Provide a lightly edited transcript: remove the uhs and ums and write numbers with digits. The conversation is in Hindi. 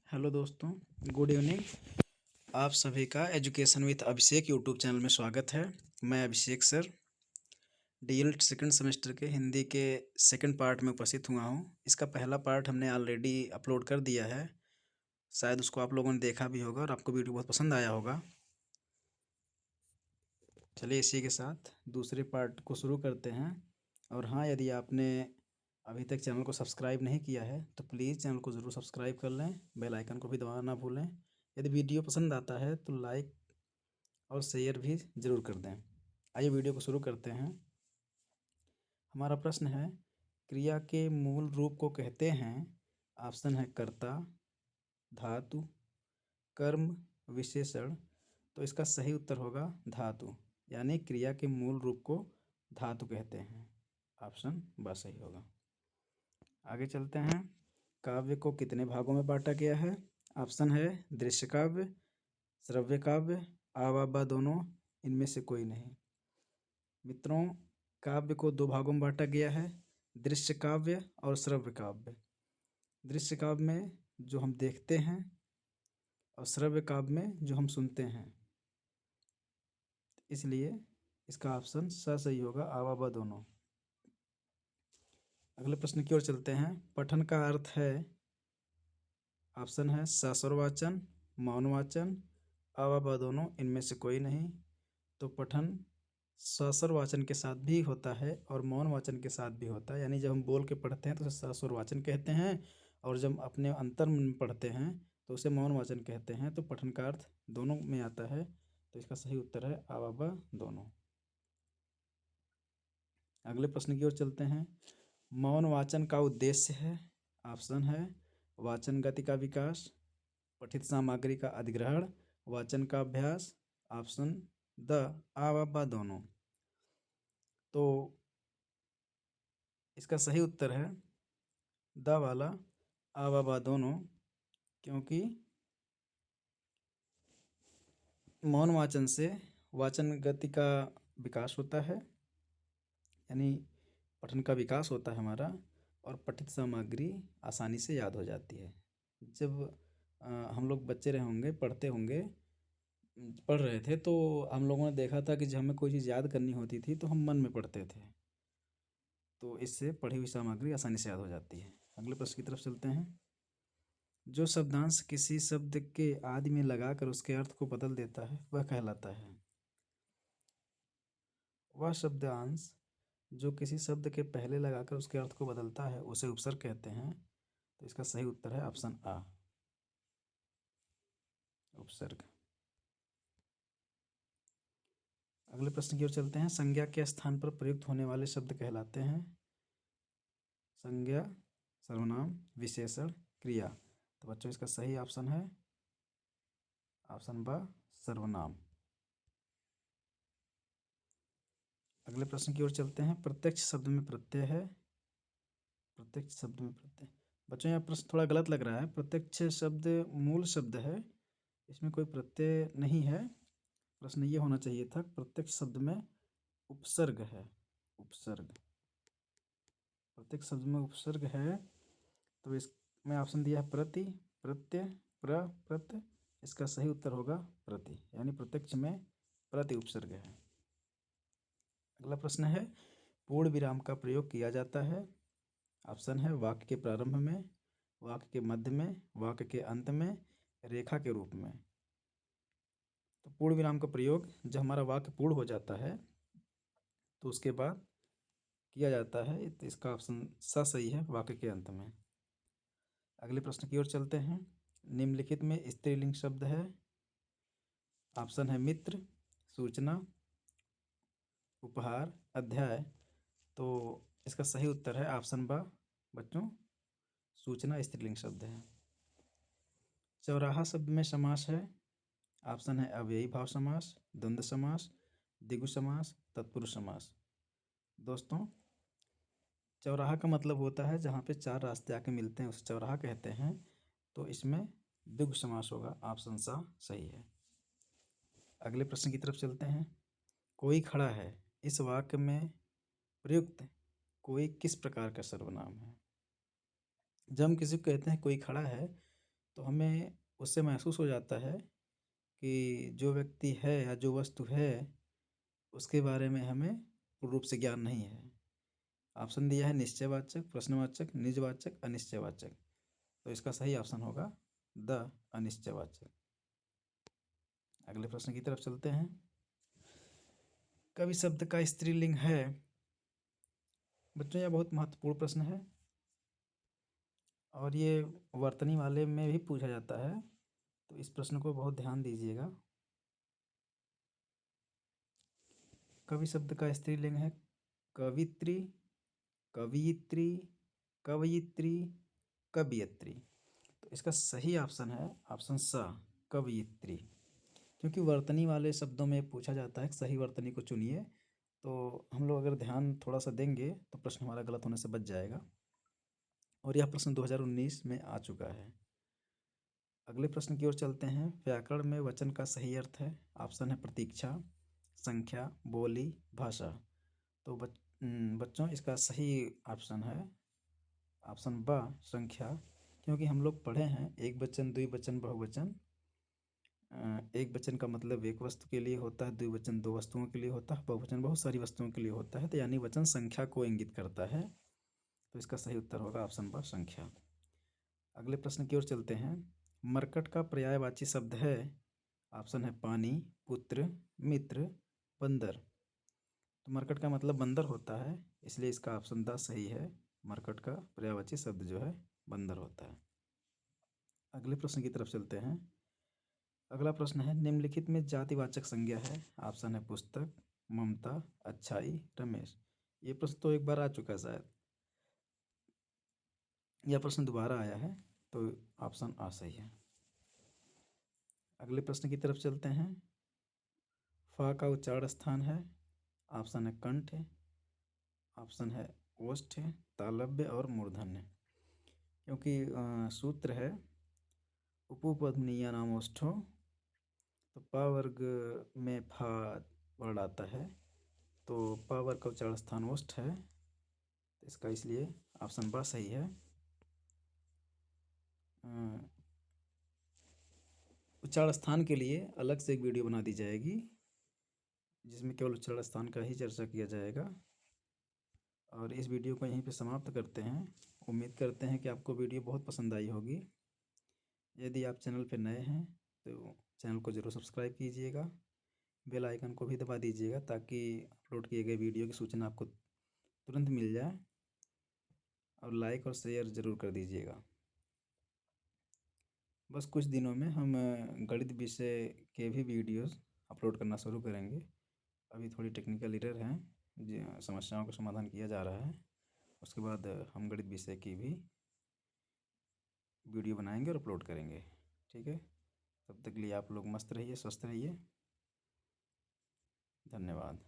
हेलो दोस्तों, गुड इवनिंग। आप सभी का education with Abhishek YouTube channel में स्वागत है। मैं अभिषेक सर डीएलएड सेकंड सेमेस्टर के हिंदी के सेकंड पार्ट में उपस्थित हुआ हूं। इसका पहला पार्ट हमने ऑलरेडी अपलोड कर दिया है, शायद उसको आप लोगों ने देखा भी होगा और आपको वीडियो बहुत पसंद आया होगा। चलिए इसी के साथ दूसरे पार्ट को शुरू करते हैं। और हाँ, यदि आपने अभी तक चैनल को सब्सक्राइब नहीं किया है तो प्लीज़ चैनल को ज़रूर सब्सक्राइब कर लें, बेल आइकन को भी दबाना ना भूलें। यदि वीडियो पसंद आता है तो लाइक और शेयर भी ज़रूर कर दें। आइए वीडियो को शुरू करते हैं। हमारा प्रश्न है, क्रिया के मूल रूप को कहते हैं। ऑप्शन है कर्ता, धातु, कर्म, विशेषण। तो इसका सही उत्तर होगा धातु, यानी क्रिया के मूल रूप को धातु कहते हैं। ऑप्शन ब सही होगा। आगे चलते हैं। काव्य को कितने भागों में बांटा गया है? ऑप्शन है दृश्य काव्य, श्रव्य काव्य, आवा दोनों, इनमें से कोई नहीं। मित्रों, काव्य को दो भागों में बांटा गया है, दृश्य काव्य और श्रव्य काव्य। दृश्य काव्य में जो हम देखते हैं और श्रव्य काव्य में जो हम सुनते हैं, इसलिए इसका ऑप्शन स सही होगा, आवा दोनों। अगले प्रश्न की ओर चलते हैं। पठन का अर्थ है, ऑप्शन है सस्वरवाचन, मौनवाचन, आवा दोनों, इनमें से कोई नहीं। तो पठन सस्वरवाचन के साथ भी होता है और मौन वाचन के साथ भी होता है, यानी जब हम बोल के पढ़ते हैं तो उसे सस्वरवाचन कहते हैं, और जब अपने अंतर में पढ़ते हैं तो उसे मौन वाचन कहते हैं। तो पठन का अर्थ दोनों में आता है, तो इसका सही उत्तर है आवा दोनों। अगले प्रश्न की ओर चलते हैं। मौन वाचन का उद्देश्य है, ऑप्शन है वाचन गति का विकास, पठित सामग्री का अधिग्रहण, वाचन का अभ्यास। ऑप्शन द आवा दोनों। तो इसका सही उत्तर है द वाला, आवा दोनों, क्योंकि मौन वाचन से वाचन गति का विकास होता है, यानी पठन का विकास होता है हमारा, और पठित सामग्री आसानी से याद हो जाती है। जब हम लोग बच्चे रहे होंगे, पढ़ रहे थे, तो हम लोगों ने देखा था कि जब हमें कोई चीज़ याद करनी होती थी तो हम मन में पढ़ते थे, तो इससे पढ़ी हुई सामग्री आसानी से याद हो जाती है। अगले प्रश्न की तरफ चलते हैं। जो शब्दांश किसी शब्द के आदि में लगाकर उसके अर्थ को बदल देता है वह कहलाता है। वह शब्दांश जो किसी शब्द के पहले लगाकर उसके अर्थ को बदलता है उसे उपसर्ग कहते हैं। तो इसका सही उत्तर है ऑप्शन आ, उपसर्ग। अगले प्रश्न की ओर चलते हैं। संज्ञा के स्थान पर प्रयुक्त होने वाले शब्द कहलाते हैं। संज्ञा, सर्वनाम, विशेषण, क्रिया। तो बच्चों इसका सही ऑप्शन है ऑप्शन ब, सर्वनाम। अगले प्रश्न की ओर चलते हैं। प्रत्यक्ष शब्द में प्रत्यय है, प्रत्यक्ष शब्द में प्रत्यय। बच्चों यह प्रश्न थोड़ा गलत लग रहा है। प्रत्यक्ष शब्द मूल शब्द है, इसमें कोई प्रत्यय नहीं है। प्रश्न ये होना चाहिए था, प्रत्यक्ष शब्द में उपसर्ग है, उपसर्ग। प्रत्यक्ष शब्द में उपसर्ग है, तो इसमें ऑप्शन दिया है प्रति, प्रत्यय, प्रत्यय। इसका सही उत्तर होगा प्रति, यानी प्रत्यक्ष में प्रति उपसर्ग है। अगला प्रश्न है, पूर्ण विराम का प्रयोग किया जाता है। ऑप्शन है वाक्य के प्रारंभ में, वाक्य के मध्य में, वाक्य के अंत में, रेखा के रूप में। तो पूर्ण विराम का प्रयोग जब हमारा वाक्य पूर्ण हो जाता है तो उसके बाद किया जाता है, तो इसका ऑप्शन स सही है, वाक्य के अंत में। अगले प्रश्न की ओर चलते हैं। निम्नलिखित में स्त्रीलिंग शब्द है। ऑप्शन है मित्र, सूचना, उपहार, अध्याय। तो इसका सही उत्तर है ऑप्शन ब बच्चों, सूचना स्त्रीलिंग शब्द है। चौराहा शब्द में समास है। ऑप्शन है अव्ययी भाव समास, द्वंद्व समास, द्विगु समास, तत्पुरुष समास। दोस्तों, चौराहा का मतलब होता है जहाँ पे चार रास्ते आके मिलते हैं उसे चौराहा कहते हैं, तो इसमें द्विगु समास होगा, ऑप्शन सा सही है। अगले प्रश्न की तरफ चलते हैं। कोई खड़ा है, इस वाक्य में प्रयुक्त कोई किस प्रकार का सर्वनाम है? जब हम किसी को कहते हैं कोई खड़ा है, तो हमें उससे महसूस हो जाता है कि जो व्यक्ति है या जो वस्तु है उसके बारे में हमें पूर्ण रूप से ज्ञान नहीं है। ऑप्शन दिया है निश्चयवाचक, प्रश्नवाचक, निजवाचक, अनिश्चयवाचक। तो इसका सही ऑप्शन होगा द अनिश्चयवाचक। अगले प्रश्न की तरफ चलते हैं। कवि शब्द का स्त्रीलिंग है। बच्चों यह बहुत महत्वपूर्ण प्रश्न है और ये वर्तनी वाले में भी पूछा जाता है, तो इस प्रश्न को बहुत ध्यान दीजिएगा। कवि शब्द का स्त्रीलिंग है कवित्री, कवियित्री, कवयित्री, कवियत्री। तो इसका सही ऑप्शन है ऑप्शन स कवयित्री, क्योंकि वर्तनी वाले शब्दों में पूछा जाता है सही वर्तनी को चुनिए। तो हम लोग अगर ध्यान थोड़ा सा देंगे तो प्रश्न हमारा गलत होने से बच जाएगा और यह प्रश्न 2019 में आ चुका है। अगले प्रश्न की ओर चलते हैं। व्याकरण में वचन का सही अर्थ है। ऑप्शन है प्रतीक्षा, संख्या, बोली, भाषा। तो बच्चों इसका सही ऑप्शन है ऑप्शन ब संख्या, क्योंकि हम लोग पढ़े हैं एक वचन, द्विवचन, बहुवचन। एक वचन का मतलब एक वस्तु के लिए होता है, द्विवचन दो वस्तुओं के लिए होता है, बहुवचन बहुत सारी वस्तुओं के लिए होता है। तो यानी वचन संख्या को इंगित करता है। तो इसका सही उत्तर होगा ऑप्शन ब संख्या। अगले प्रश्न की ओर चलते हैं। मरकट का पर्यायवाची शब्द है। ऑप्शन है पानी, पुत्र, मित्र, बंदर। तो मरकट का मतलब बंदर होता है, इसलिए इसका ऑप्शन द सही है। मरकट का पर्यायवाची शब्द जो है बंदर होता है। अगले प्रश्न की तरफ चलते हैं। अगला प्रश्न है निम्नलिखित में जातिवाचक संज्ञा है। ऑप्शन है पुस्तक, ममता, अच्छाई, रमेश। ये प्रश्न तो एक बार आ चुका है शायद, यह प्रश्न दोबारा आया है, तो ऑप्शन आ सही है। अगले प्रश्न की तरफ चलते हैं। फ का उच्चारण स्थान है। ऑप्शन है कंठ, ऑप्शन है ओष्ठ, तालव्य और मूर्धन्य। क्योंकि सूत्र है उपपद्मनीय नाम ओष्ठो, तो प वर्ग में फा वर्ड आता है, तो प वर्ग का उच्चारण स्थान ओष्ठ है। तो इसका इसलिए ऑप्शन ब सही है। उच्चारण स्थान के लिए अलग से एक वीडियो बना दी जाएगी जिसमें केवल उच्चारण स्थान का ही चर्चा किया जाएगा। और इस वीडियो को यहीं पे समाप्त करते हैं। उम्मीद करते हैं कि आपको वीडियो बहुत पसंद आई होगी। यदि आप चैनल पर नए हैं तो चैनल को ज़रूर सब्सक्राइब कीजिएगा, बेल आइकन को भी दबा दीजिएगा ताकि अपलोड किए गए वीडियो की सूचना आपको तुरंत मिल जाए, और लाइक और शेयर ज़रूर कर दीजिएगा। बस कुछ दिनों में हम गणित विषय के भी वीडियोस अपलोड करना शुरू करेंगे। अभी थोड़ी टेक्निकल एरर हैं, समस्याओं का समाधान किया जा रहा है। उसके बाद हम गणित विषय की भी वीडियो बनाएंगे और अपलोड करेंगे। ठीक है, तब तक के लिए आप लोग मस्त रहिए, स्वस्थ रहिए। धन्यवाद।